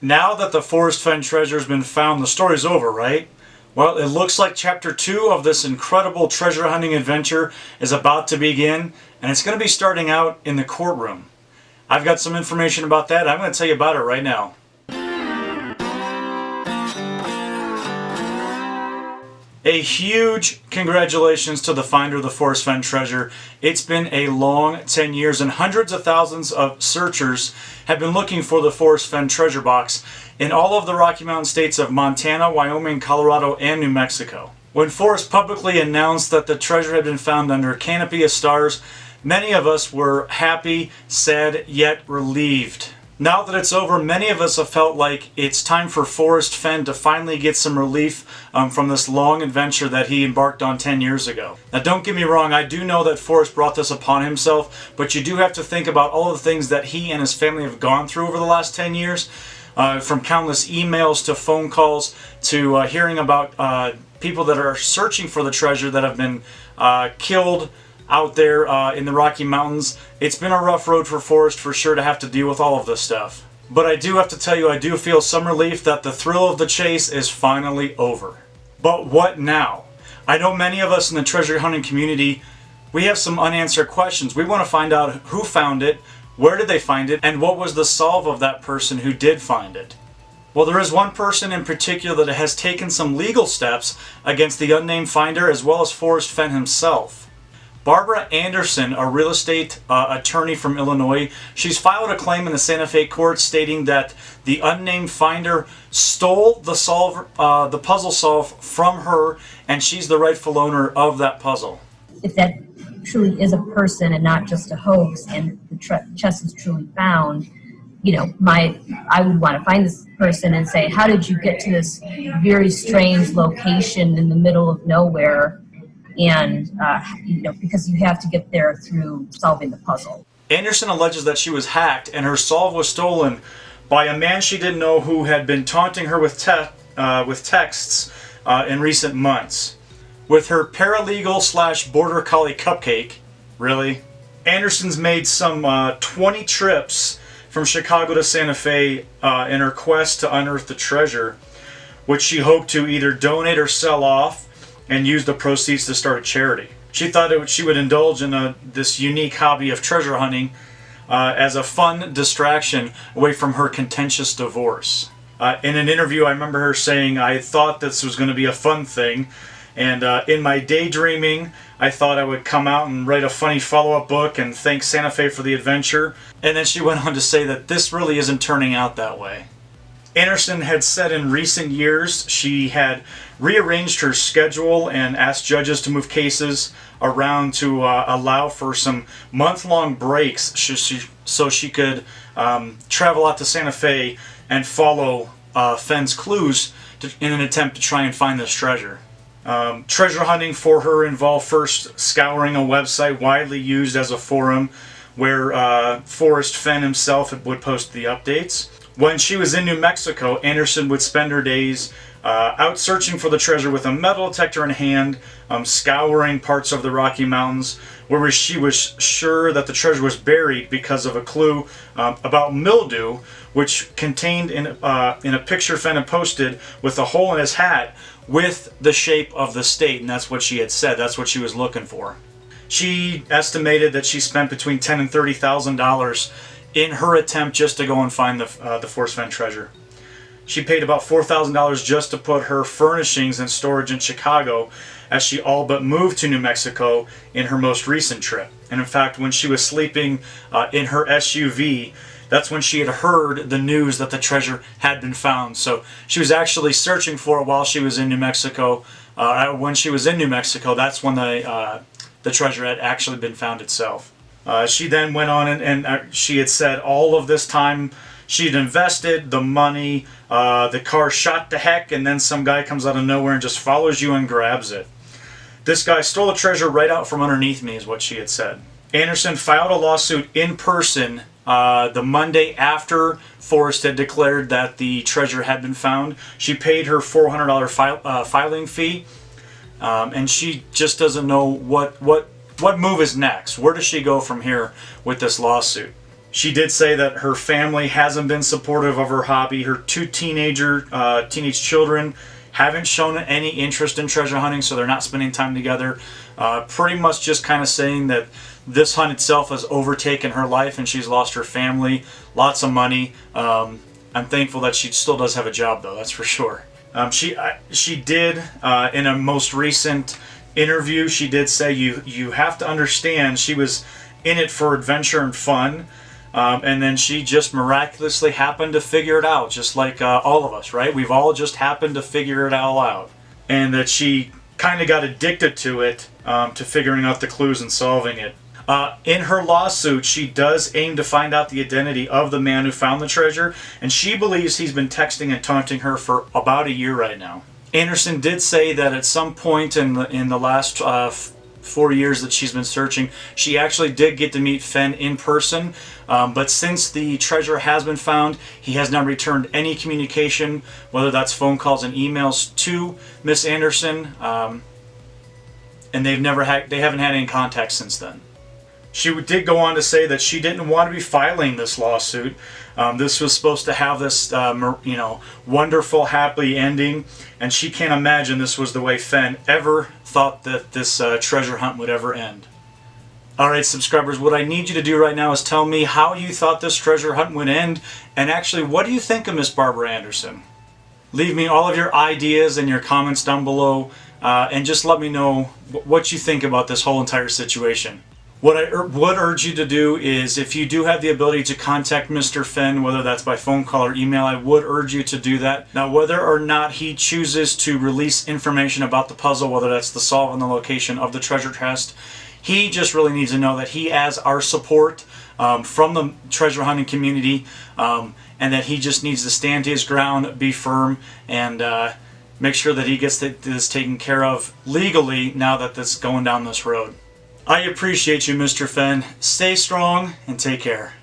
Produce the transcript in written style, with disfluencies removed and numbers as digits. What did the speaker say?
Now that the Forrest Fenn treasure has been found, the story's over, right? Well, it looks like Chapter 2 of this incredible treasure hunting adventure is about to begin, and it's going to be starting out in the courtroom. I've got some information about that. I'm going to tell you about it right now. A huge congratulations to the finder of the Forrest Fenn treasure. It's been a long 10 years and hundreds of thousands of searchers have been looking for the Forrest Fenn treasure box in all of the Rocky Mountain states of Montana, Wyoming, Colorado, and New Mexico. When Forrest publicly announced that the treasure had been found under a canopy of stars, many of us were happy, sad, yet relieved. Now that it's over, many of us have felt like it's time for Forrest Fenn to finally get some relief from this long adventure that he embarked on 10 years ago. Now don't get me wrong, I do know that Forrest brought this upon himself, but you do have to think about all of the things that he and his family have gone through over the last 10 years, from countless emails to phone calls to hearing about people that are searching for the treasure that have been killed out there in the Rocky Mountains. It's been a rough road for Forrest for sure to have to deal with all of this stuff. But I do have to tell you, I do feel some relief that the thrill of the chase is finally over. But what now? I know many of us in the treasure hunting community, we have some unanswered questions. We want to find out who found it, where did they find it, and what was the solve of that person who did find it. Well, there is one person in particular that has taken some legal steps against the unnamed finder as well as Forrest Fenn himself. Barbara Anderson, a real estate attorney from Illinois, she's filed a claim in the Santa Fe court stating that the unnamed finder stole the puzzle solve from her, and she's the rightful owner of that puzzle. If that truly is a person and not just a hoax, and the chest is truly found, you know, I would want to find this person and say, how did you get to this very strange location in the middle of nowhere? And, you know, because you have to get there through solving the puzzle. Anderson alleges that she was hacked and her solve was stolen by a man she didn't know who had been taunting her with texts in recent months. With her paralegal / border collie cupcake, really? Anderson's made some 20 trips from Chicago to Santa Fe in her quest to unearth the treasure, which she hoped to either donate or sell off and use the proceeds to start a charity. She thought she would indulge in this unique hobby of treasure hunting as a fun distraction away from her contentious divorce. In an interview, I remember her saying, I thought this was going to be a fun thing, and in my daydreaming, I thought I would come out and write a funny follow-up book and thank Santa Fe for the adventure. And then she went on to say that this really isn't turning out that way. Anderson had said in recent years she had rearranged her schedule and asked judges to move cases around to allow for some month-long breaks so she could travel out to Santa Fe and follow Fenn's clues in an attempt to try and find this treasure. Treasure hunting for her involved first scouring a website widely used as a forum where Forrest Fenn himself would post the updates. When she was in New Mexico, Anderson would spend her days out searching for the treasure with a metal detector in hand, scouring parts of the Rocky Mountains where she was sure that the treasure was buried because of a clue about mildew, which contained in a picture Fenn had posted with a hole in his hat with the shape of the state, and that's what she had said. That's what she was looking for. She estimated that she spent between $10,000 and $30,000 in her attempt just to go and find the Forrest Fenn treasure. She paid about $4,000 just to put her furnishings in storage in Chicago, as she all but moved to New Mexico in her most recent trip. And in fact, when she was sleeping in her SUV, that's when she had heard the news that the treasure had been found. So she was actually searching for it while she was in New Mexico. When she was in New Mexico, that's when the treasure had actually been found itself. She then went on and she had said all of this time she'd invested the money, the car shot to heck, and then some guy comes out of nowhere and just follows you and grabs it. This guy stole the treasure right out from underneath me, is what she had said. Anderson filed a lawsuit in person the Monday after Forrest had declared that the treasure had been found. She paid her $400 filing fee, and she just doesn't know what move is next. Where does she go from here with this lawsuit? She did say that her family hasn't been supportive of her hobby. Her two teenage children haven't shown any interest in treasure hunting, so they're not spending time together. Pretty much just kind of saying that this hunt itself has overtaken her life and she's lost her family, lots of money. I'm thankful that she still does have a job, though, that's for sure. She did, in a most recent interview, she did say you have to understand she was in it for adventure and fun. And then she just miraculously happened to figure it out, just like all of us, right? We've all just happened to figure it all out. And that she kind of got addicted to it, to figuring out the clues and solving it. In her lawsuit, she does aim to find out the identity of the man who found the treasure, and she believes he's been texting and taunting her for about a year right now. Anderson did say that at some point in the last 4 years that she's been searching, she actually did get to meet Fenn in person, but since the treasure has been found, he has not returned any communication, whether that's phone calls and emails, to Miss Anderson, and they haven't had any contact since then. She did go on to say that she didn't want to be filing this lawsuit. This was supposed to have this, wonderful, happy ending, and she can't imagine this was the way Fenn ever thought that this treasure hunt would ever end. Alright, subscribers, what I need you to do right now is tell me how you thought this treasure hunt would end, and actually, what do you think of Miss Barbara Anderson? Leave me all of your ideas and your comments down below, and just let me know what you think about this whole entire situation. What I would urge you to do is, if you do have the ability to contact Mr. Fenn, whether that's by phone call or email, I would urge you to do that. Now, whether or not he chooses to release information about the puzzle, whether that's the solve and the location of the treasure chest, he just really needs to know that he has our support from the treasure hunting community, and that he just needs to stand his ground, be firm, and make sure that he gets this taken care of legally now that that's going down this road. I appreciate you, Mr. Fenn. Stay strong and take care.